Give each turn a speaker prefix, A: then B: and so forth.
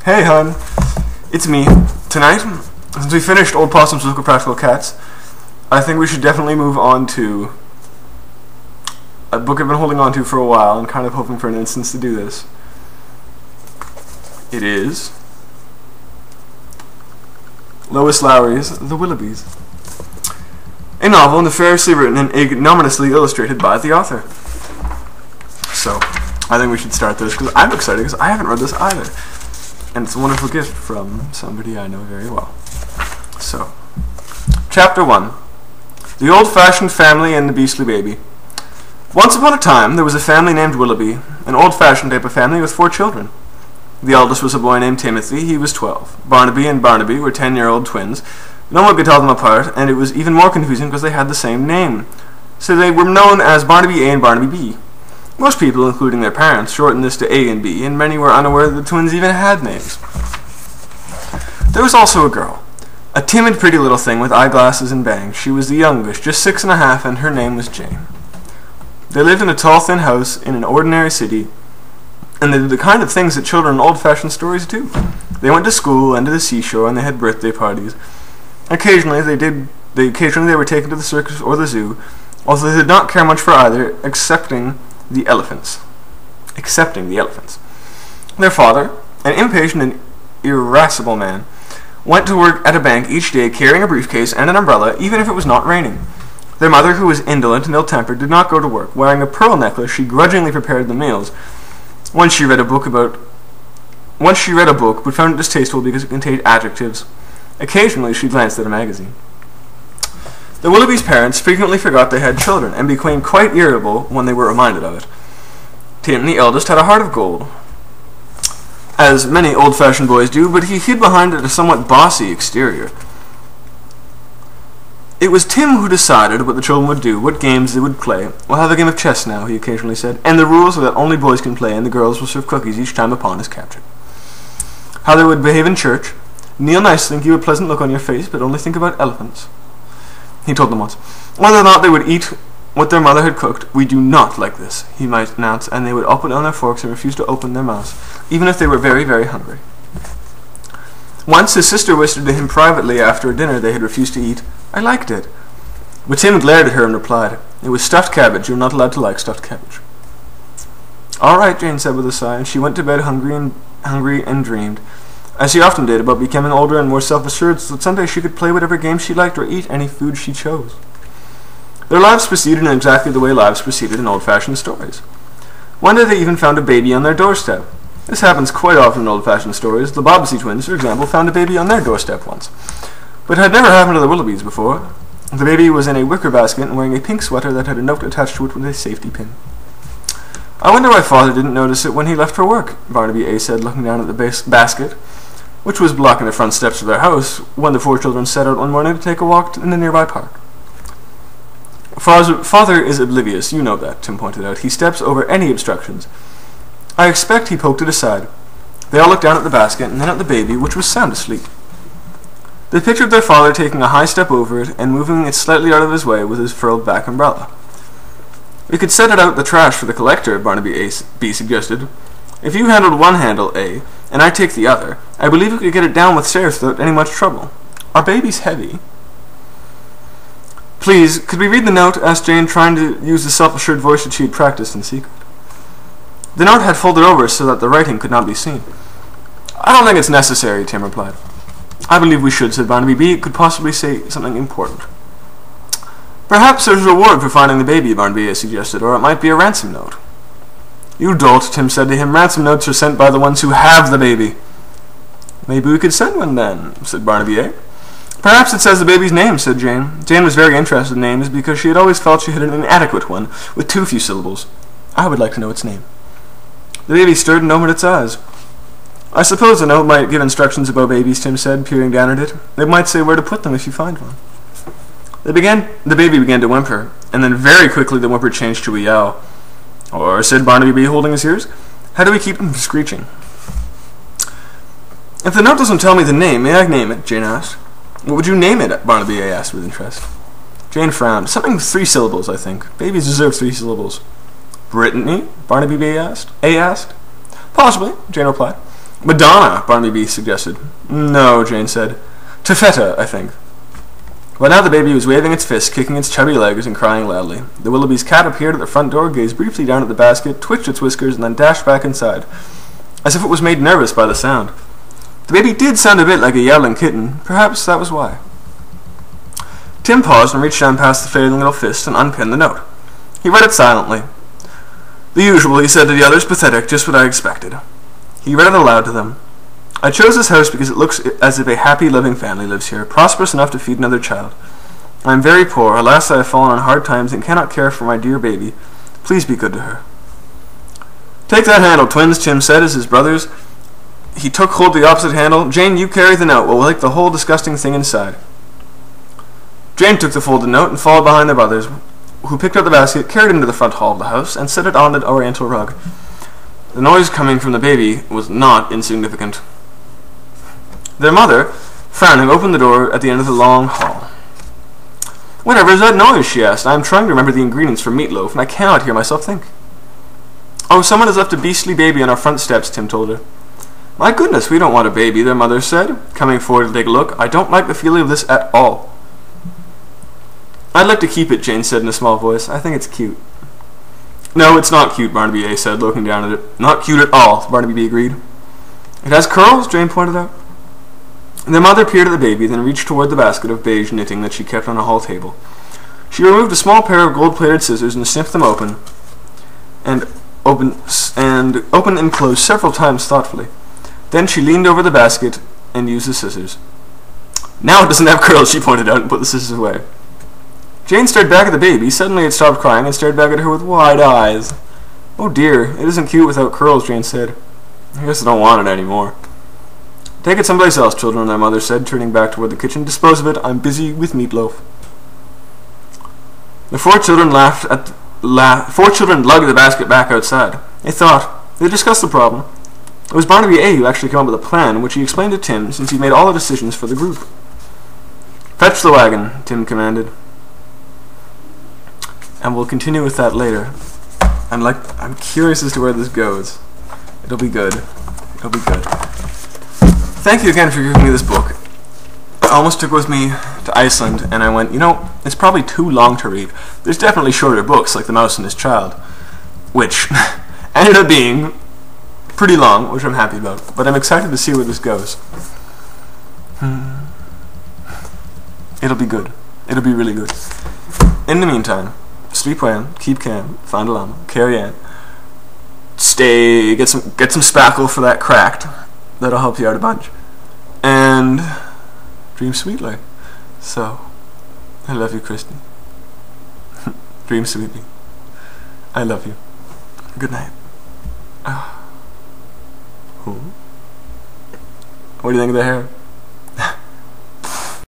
A: Hey, hon. It's me. Tonight, since we finished Old Possum's Look at Practical Cats, I think we should definitely move on to a book I've been holding on to for a while and kind of hoping for an instance to do this. It is Lois Lowry's The Willoughbys, a novel nefariously written and ignominiously illustrated by the author. So, I think we should start this because I'm excited because I haven't read this either. And it's a wonderful gift from somebody I know very well. So, Chapter 1. The Old-Fashioned Family and the Beastly Baby. Once upon a time, there was a family named Willoughby, an old-fashioned type of family with 4 children. The eldest was a boy named Timothy. He was 12. Barnaby and Barnaby were 10-year-old twins. No one could tell them apart, and it was even more confusing because they had the same name. So they were known as Barnaby A and Barnaby B. Most people, including their parents, shortened this to A and B, and many were unaware that the twins even had names. There was also a girl, a timid, pretty little thing with eyeglasses and bangs. She was the youngest, just 6 and a half, and her name was Jane. They lived in a tall, thin house in an ordinary city, and they did the kind of things that children in old-fashioned stories do. They went to school and to the seashore, and they had birthday parties. Occasionally they were taken to the circus or the zoo, although they did not care much for either, excepting the elephants. Their father, an impatient and irascible man, went to work at a bank each day carrying a briefcase and an umbrella, even if it was not raining. Their mother, who was indolent and ill-tempered, did not go to work. Wearing a pearl necklace, she grudgingly prepared the meals. Once she read a book, but found it distasteful because it contained adjectives. Occasionally, she glanced at a magazine. The Willoughbys' parents frequently forgot they had children and became quite irritable when they were reminded of it. Tim, the eldest, had a heart of gold, as many old-fashioned boys do, but he hid behind it a somewhat bossy exterior. It was Tim who decided what the children would do, what games they would play. "We'll have a game of chess now," he occasionally said, "and the rules are that only boys can play, and the girls will serve cookies each time a pawn is captured. How they would behave in church: kneel nicely and keep a pleasant look on your face, but only think about elephants," he told them once. Whether or not they would eat what their mother had cooked, "We do not like this," he might announce, and they would open down their forks and refuse to open their mouths, even if they were very, very hungry. Once his sister whispered to him privately after a dinner they had refused to eat, "I liked it." But Tim glared at her and replied, "It was stuffed cabbage. You're not allowed to like stuffed cabbage." "All right," Jane said with a sigh, and she went to bed hungry and dreamed, as she often did, about becoming older and more self-assured so that someday she could play whatever game she liked or eat any food she chose. Their lives proceeded in exactly the way lives proceeded in old-fashioned stories. One day they even found a baby on their doorstep. This happens quite often in old-fashioned stories. The Bobbsey twins, for example, found a baby on their doorstep once. But it had never happened to the Willoughbys before. The baby was in a wicker basket and wearing a pink sweater that had a note attached to it with a safety pin. "I wonder why Father didn't notice it when he left for work," Barnaby A said, looking down at the basket, which was blocking the front steps of their house, when the 4 children set out one morning to take a walk in the nearby park. "Father is oblivious, you know that," Tim pointed out. "He steps over any obstructions. I expect he poked it aside." They all looked down at the basket and then at the baby, which was sound asleep. They pictured their father taking a high step over it and moving it slightly out of his way with his furled back umbrella. "We could set it out the trash for the collector," Barnaby B suggested. "If you handled one handle, A, and I take the other, I believe we could get it down with stairs without any much trouble. Our baby's heavy." "Please, could we read the note?" asked Jane, trying to use the self-assured voice that she had practiced in secret. The note had folded over so that the writing could not be seen. "I don't think it's necessary," Tim replied. "I believe we should," said Barnaby B. "It could possibly say something important." "Perhaps there's a reward for finding the baby," Barnaby A suggested, "or it might be a ransom note." "You dolt," Tim said to him. "Ransom notes are sent by the ones who have the baby." "Maybe we could send one then," said Barnaby A. "Perhaps it says the baby's name," said Jane. Jane was very interested in names because she had always felt she had an inadequate one with too few syllables. "I would like to know its name." The baby stirred and opened its eyes. "I suppose the note might give instructions about babies," Tim said, peering down at it. "It might say where to put them if you find one." The baby began to whimper, and then very quickly the whimper changed to a yowl. "Or," said Barnaby B, holding his ears, "how do we keep them from screeching?" "If the note doesn't tell me the name, may I name it?" Jane asked. "What would you name it?" Barnaby A asked with interest. Jane frowned. "Something with 3 syllables, I think. Babies deserve 3 syllables. "Brittany?" Barnaby A asked. "Possibly," Jane replied. Madonna, Barnaby suggested. No, Jane said. Taffeta, I think. By now the baby was waving its fists, kicking its chubby legs, and crying loudly. The Willoughbys' cat appeared at the front door, gazed briefly down at the basket, twitched its whiskers, and then dashed back inside, as if it was made nervous by the sound. The baby did sound a bit like a yowling kitten. Perhaps that was why. Tim paused and reached down past the flailing little fist and unpinned the note. He read it silently. The usual, he said to the others, pathetic, just what I expected. He read it aloud to them. I chose this house because it looks as if a happy, loving family lives here, prosperous enough to feed another child. I am very poor. Alas, I have fallen on hard times and cannot care for my dear baby. Please be good to her. Take that handle, twins, Tim said as his brothers. He took hold of the opposite handle. Jane, you carry the note. We'll take the whole disgusting thing inside. Jane took the folded note and followed behind their brothers, who picked up the basket, carried it into the front hall of the house, and set it on the oriental rug. The noise coming from the baby was not insignificant. Their mother, frowning, opened the door at the end of the long hall. Whatever is that noise? She asked. I am trying to remember the ingredients for meatloaf, and I cannot hear myself think. Oh, someone has left a beastly baby on our front steps, Tim told her. My goodness, we don't want a baby, their mother said, coming forward to take a look. I don't like the feeling of this at all. I'd like to keep it, Jane said in a small voice. I think it's cute. No, it's not cute, Barnaby A said, looking down at it. Not cute at all, Barnaby B agreed. It has curls, Jane pointed out. Their mother peered at the baby, then reached toward the basket of beige knitting that she kept on a hall table. She removed a small pair of gold-plated scissors and snipped them open and closed several times thoughtfully. Then she leaned over the basket and used the scissors. Now it doesn't have curls, she pointed out and put the scissors away. Jane stared back at the baby. Suddenly it stopped crying and stared back at her with wide eyes. Oh dear, it isn't cute without curls, Jane said. I guess I don't want it anymore. Take it someplace else, children, their mother said, turning back toward the kitchen. Dispose of it. I'm busy with meatloaf. The four children lugged the basket back outside. They thought. They discussed the problem. It was Barnaby A who actually came up with a plan, which he explained to Tim, since he made all the decisions for the group. Fetch the wagon, Tim commanded. And we'll continue with that later. I'm curious as to where this goes. It'll be good. It'll be good. Thank you again for giving me this book. I almost took with me to Iceland, and I went, it's probably too long to read. There's definitely shorter books, like The Mouse and His Child, which ended up being pretty long, which I'm happy about. But I'm excited to see where this goes. It'll be good. It'll be really good. In the meantime, sleep well, keep calm, find a llama, carry on. Get some spackle for that cracked. That'll help you out a bunch. And dream sweetly. So, I love you, Kristen. Dream sweetly. I love you. Good night. What do you think of the hair?